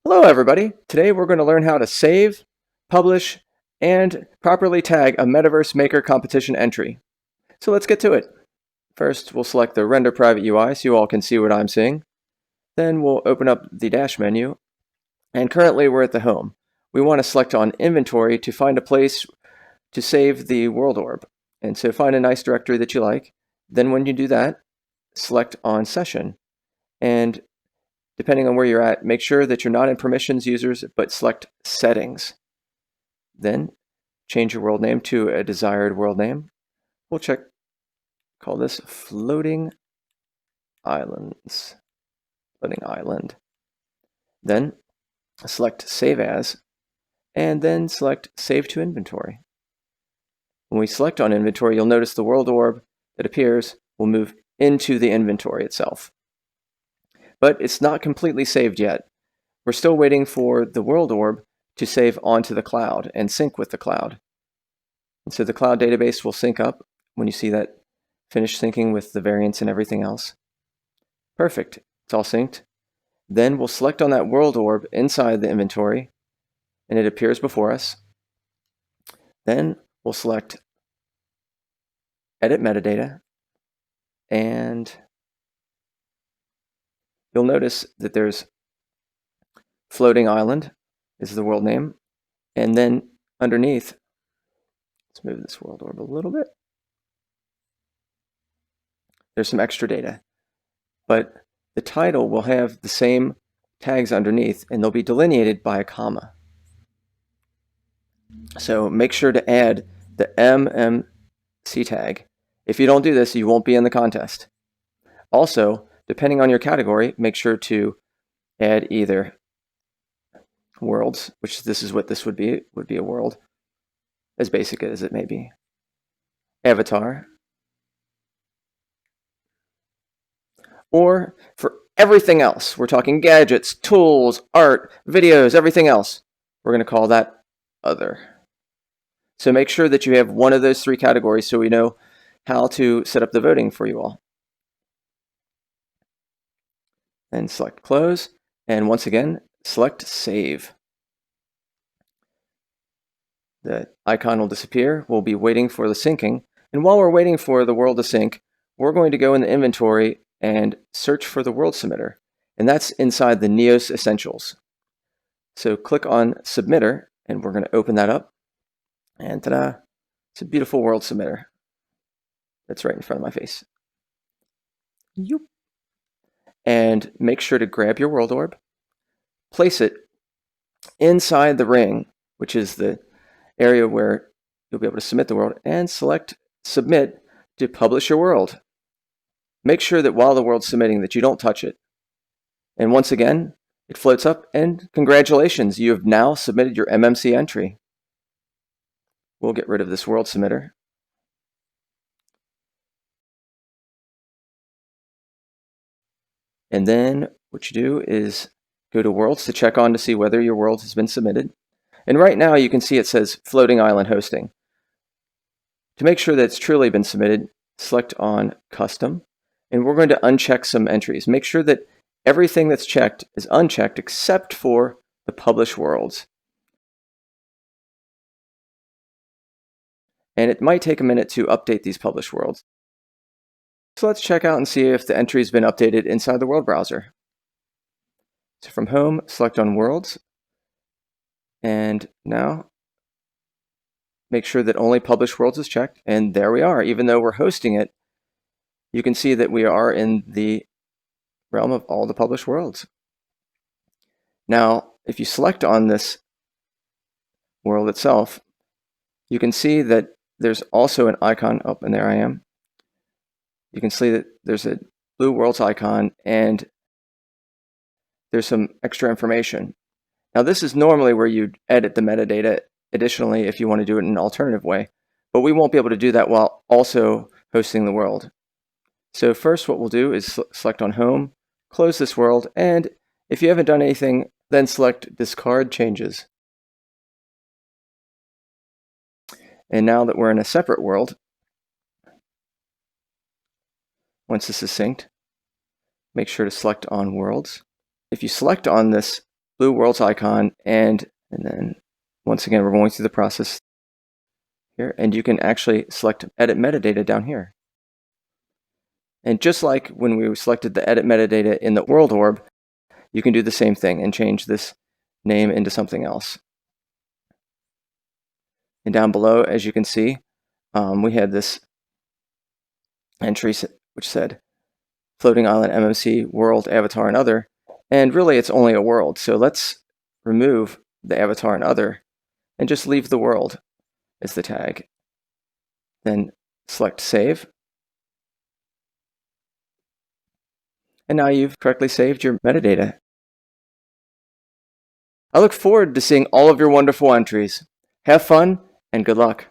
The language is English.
Hello everybody! Today we're going to learn how to save, publish, and properly tag a Metaverse Maker competition entry. So let's get to it. First, we'll select the Render Private UI so you all can see what I'm seeing. Then we'll open up the Dash menu, and currently we're at the Home. We want to select on Inventory to find a place to save the World Orb. And so find a nice directory that you like. Then when you do that, select on Session. And depending on where you're at, make sure that you're not in permissions users, but select settings. Then change your world name to a desired world name. We'll call this Floating Islands. Floating Island. Then select Save As, and then select Save to Inventory. When we select on Inventory, you'll notice the world orb that appears will move into the inventory itself. But it's not completely saved yet. We're still waiting for the world orb to save onto the cloud and sync with the cloud. And so the cloud database will sync up when you see that finish syncing with the variants and everything else. Perfect, it's all synced. Then we'll select on that world orb inside the inventory and it appears before us. Then we'll select Edit Metadata, and you'll notice that there's Floating Island is the world name, and then underneath, let's move this world orb a little bit, there's some extra data, but the title will have the same tags underneath and they'll be delineated by a comma. So make sure to add the MMC tag. If you don't do this, you won't be in the contest. Also, depending on your category, make sure to add either worlds, which this is what this would be a world, as basic as it may be, avatar, or for everything else, we're talking gadgets, tools, art, videos, everything else, we're going to call that other. So make sure that you have one of those three categories so we know how to set up the voting for you all. And select close, and once again, select save. The icon will disappear. We'll be waiting for the syncing. And while we're waiting for the world to sync, we're going to go in the inventory and search for the world submitter. And that's inside the Neos Essentials. So click on Submitter, and we're going to open that up. And ta-da! It's a beautiful world submitter. That's right in front of my face. Yoop. And make sure to grab your world orb, place it inside the ring, which is the area where you'll be able to submit the world, and select Submit to publish your world. Make sure that while the world's submitting that you don't touch it. And once again, it floats up, and congratulations, you have now submitted your MMC entry. We'll get rid of this world submitter. And then what you do is go to Worlds to check on to see whether your world has been submitted. And right now you can see it says Floating Island Hosting. To make sure that it's truly been submitted, select on Custom, and we're going to uncheck some entries. Make sure that everything that's checked is unchecked except for the Publish Worlds. And it might take a minute to update these Publish Worlds. So let's check out and see if the entry has been updated inside the world browser. So from Home, select on Worlds, and now make sure that only Publish Worlds is checked, and there we are. Even though we're hosting it, you can see that we are in the realm of all the published worlds. Now, if you select on this world itself, you can see that there's also an icon, oh, and there I am. You can see that there's a blue worlds icon and there's some extra information. Now this is normally where you'd edit the metadata additionally if you want to do it in an alternative way, but we won't be able to do that while also hosting the world. So first what we'll do is select on Home, close this world, and if you haven't done anything, then select Discard Changes. And now that we're in a separate world, once this is synced, make sure to select on Worlds. If you select on this blue worlds icon, and then once again, we're going through the process here, and you can actually select edit metadata down here. And just like when we selected the edit metadata in the world orb, you can do the same thing and change this name into something else. And down below, as you can see, we had this entry which said floating island MMC world avatar and other, and really it's only a world. So let's remove the avatar and other and just leave the world as the tag. Then select save. And now you've correctly saved your metadata. I look forward to seeing all of your wonderful entries. Have fun and good luck.